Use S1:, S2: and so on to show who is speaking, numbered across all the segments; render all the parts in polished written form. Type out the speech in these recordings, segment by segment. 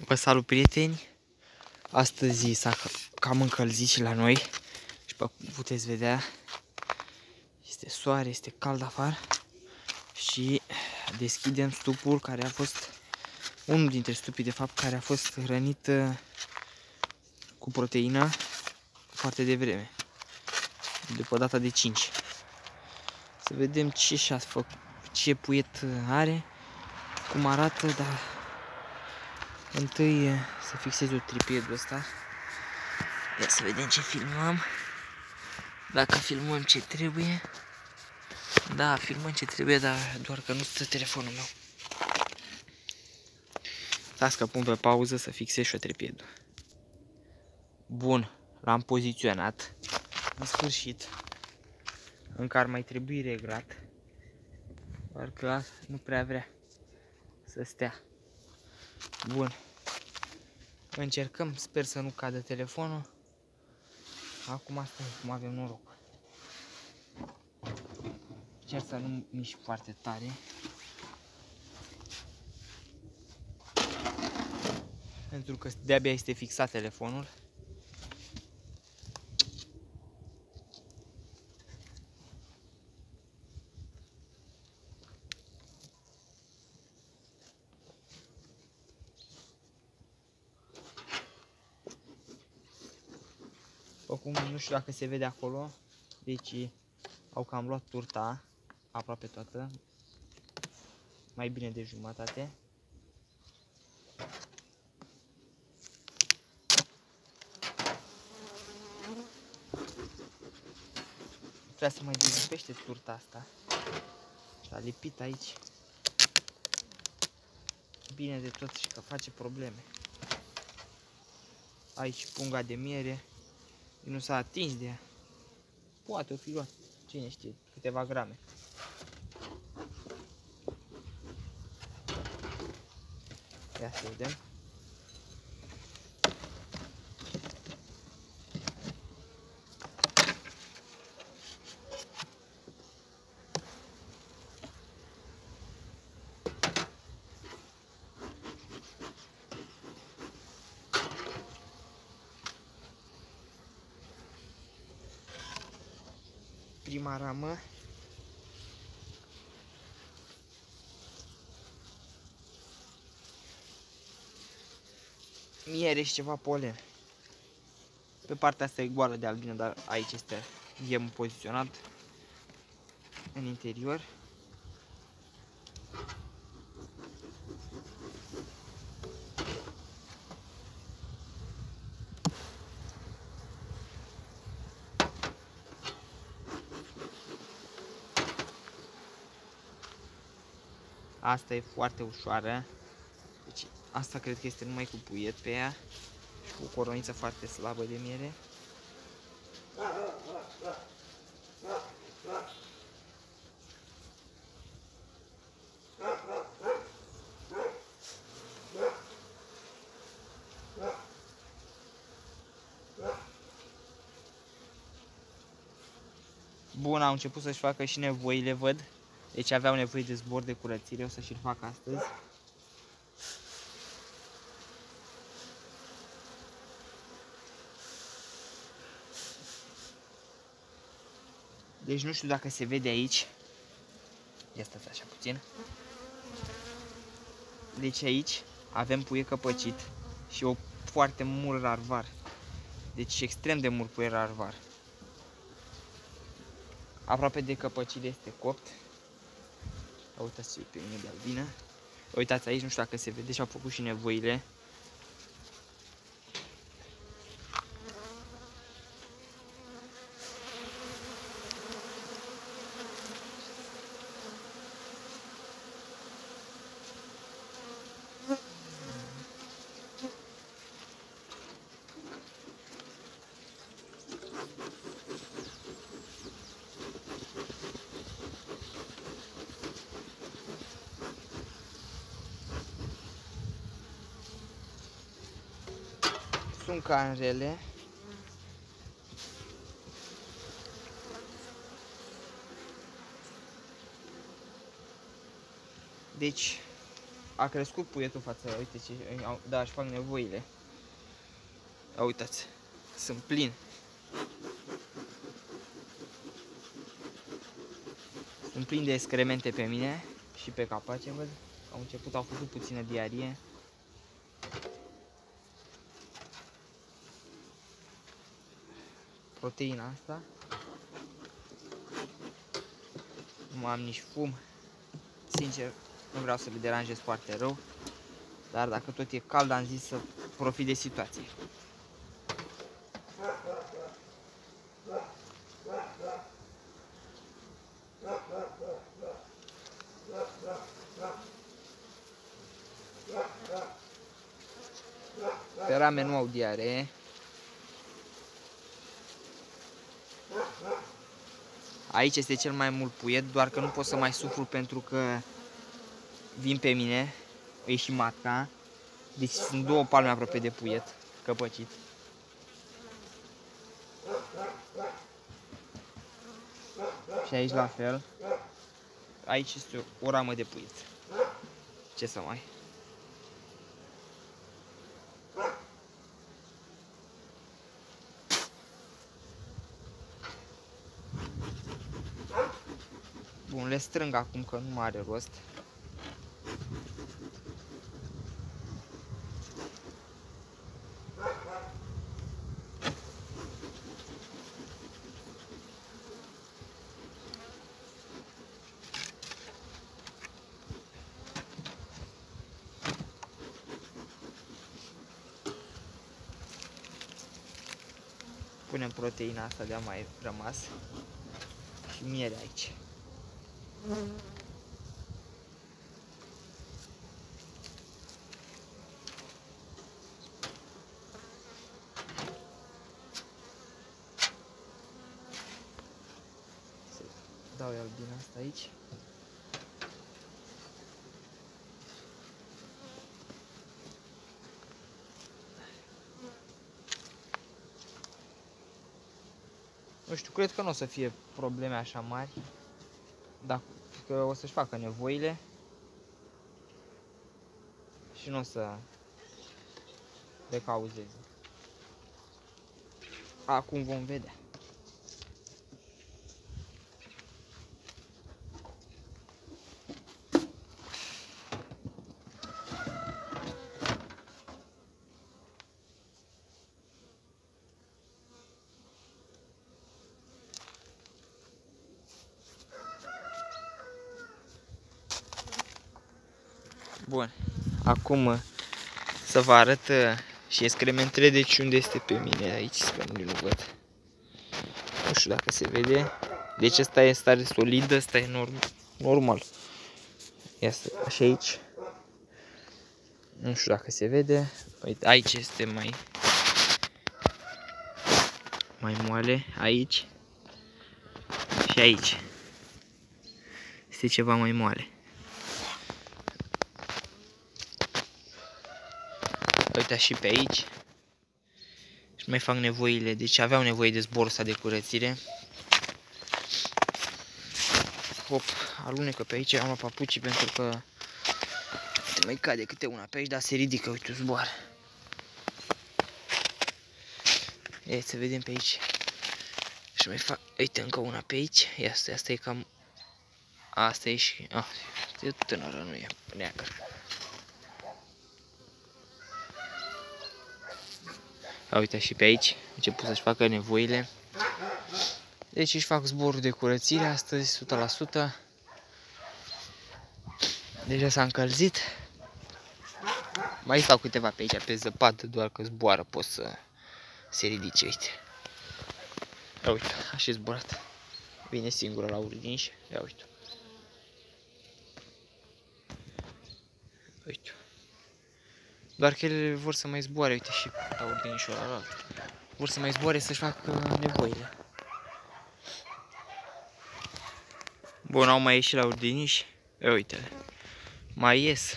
S1: Vă salut, prieteni! Astăzi s-a cam încălzit și la noi și cum puteți vedea este soare, este cald afară și deschidem stupul care a fost unul dintre stupii de fapt care a fost hrănit cu proteină foarte devreme, după data de 5. Să vedem ce puiet are, cum arată, dar întâi să fixez eu tripedul ăsta. Ia să vedem ce filmăm. Dacă filmăm ce trebuie. Da, filmăm ce trebuie, dar doar că nu stă telefonul meu. Stați că pun pe pauză să fixez și eu tripedul. Bun, l-am poziționat. În sfârșit. Încă ar mai trebui reglat. Doar că nu prea vrea să stea. Bun. Încercăm, sper să nu cadă telefonul. Acum asta e, cum avem noroc. Încerc să nu mișc foarte tare. Pentru că de-abia este fixat telefonul. Acum nu știu dacă se vede acolo. Deci au cam luat turta aproape toată. Mai bine de jumătate. Vrea să mai dezlipește turta asta. Și a lipit aici bine de tot și că face probleme. Aici punga de miere. Nu s-a atins de ea. Poate o fi luat, cine știe, câteva grame. Ia să vedem. Prima ramă. Miere și ceva polen. Pe partea asta e goală de albină, dar aici este gemul poziționat în interior. Asta e foarte ușoară. Deci asta cred că este numai cu puiet pe ea și cu o coroniță foarte slabă de miere. Bun, au început să-și facă și nevoile, văd. Deci aveau nevoie de zbor de curățire, o să și-l fac astăzi. Deci nu știu dacă se vede aici. Ia stați așa puțin. Deci aici avem puiet căpăcit și o foarte mult rarvar. Deci extrem de mult puiet rarvar. Aproape de căpăcire este copt. Uitați pe mine de albină. Uitați aici, nu știu dacă se vede și au făcut și nevoile. Sunt canrele. Deci a crescut puietul față, uite ce, da, își fac nevoile. Ia uitați, sunt plin. Sunt plin de excremente pe mine și pe capace, văd. Au făcut puțină diarie. Proteina asta. Nu am nici fum. Sincer, nu vreau să le deranjez foarte rău. Dar dacă tot e cald, am zis să profit de situație. Pe rame nu au diaree. Aici este cel mai mult puiet, doar că nu pot să mai suflu pentru că vin pe mine, e și matca. Deci sunt 2 palme aproape de puiet, căpăcit. Și aici la fel. Aici este o ramă de puiet. Ce să mai... Bun, le strâng acum că nu mai are rost. Punem proteina asta de-a mai rămas și miere aici. Dau iar din asta aici. Nu știu, cred că nu o să fie probleme așa mari. Dacă o să-și facă nevoile. Și nu o să le cauzeze. Acum vom vedea. Bun, acum să vă arăt și excrementele, deci unde este pe mine aici, sper nu le văd. Nu știu dacă se vede. Deci asta e stare solidă, asta e normal. Iasă, așa aici. Nu știu dacă se vede. Uite, aici este mai moale, aici. Și aici. Este ceva mai moale. Uite și pe aici. Și mai fac nevoile, deci aveau nevoie de zborul ăsta de curățire. Hop, alunecă pe aici, am luat papucii pentru că mai cade câte una pe aici, dar se ridică, uite, zboară. Ia să vedem pe aici. Și mai fac, uite, încă una pe aici. Ia asta e cam... Asta e și... e tânără, nu e neagră. Uite și pe aici, început să-și facă nevoile. Deci își fac zborul de curățire astăzi, 100%. Deja s-a încălzit. Mai stau câteva pe aici, pe zăpadă, doar că zboară, pot să se ridice, uite. Ia uite, așa e zburat. Vine singură la urdinș, ia uite. Uite. Doar că ele vor să mai zboare, uite, și la urdinșul ăla. Vor să mai zboare să-și facă nevoile. Bun, au mai ieșit la urdiniș. Ia uite-le. Mai ies.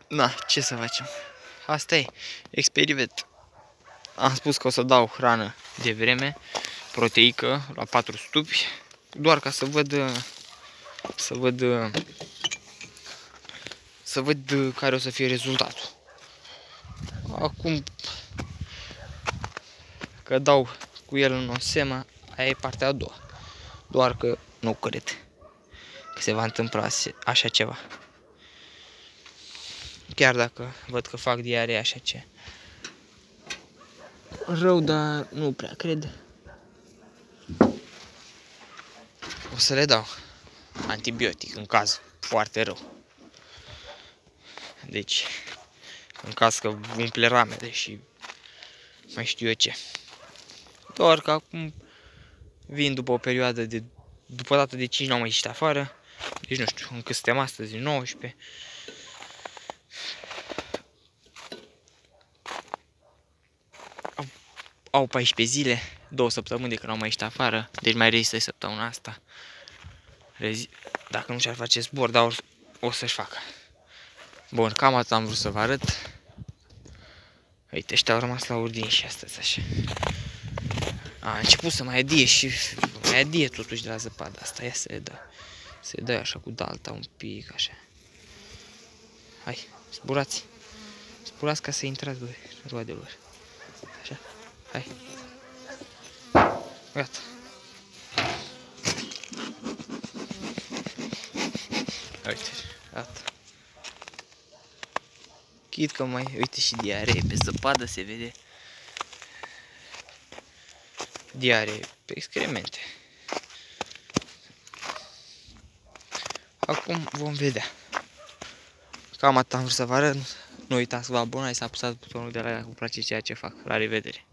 S1: Na, ce să facem? Asta e. Experiment. Am spus că o să dau hrană de vreme. Proteică la 4 stupi. Doar ca să văd să văd care o să fie rezultatul. Acum că dau cu el în Osema, aia e partea a doua. Doar că nu cred că se va întâmpla așa ceva. Chiar dacă văd că fac diaree așa ce rău, dar nu prea cred. O să le dau antibiotic în caz foarte rău. Deci, în caz că umple ramele și mai știu eu ce. Doar că acum vin după o perioadă de... După data de 5 n-am mai ieșit afară. Deci nu știu, încă suntem astăzi, 19. Au 14 zile, 2 săptămâni de când n-au mai ieșit afară. Deci mai rezistă săptămâna asta. Dacă nu și-ar face zbor, dar o să-și facă. Bun, cam atât am vrut să vă arăt. Uite, ăștia au rămas la ordine și astăzi așa. A început să mai adie și mai adie totuși de la zăpada asta. Ia să dă. Se dă așa cu dalta un pic așa. Hai, zburați. Zburați ca să intrați, băi, roadelor. Așa, hai. Gata. Uite, gata. Chit că mai, uite și diaree pe zăpadă se vede. Diaree pe excremente. Acum vom vedea. Cam atât am vrut să vă arăt. Nu uitați să vă abonați, să apăsați butonul de like dacă vă place ceea ce fac. La revedere!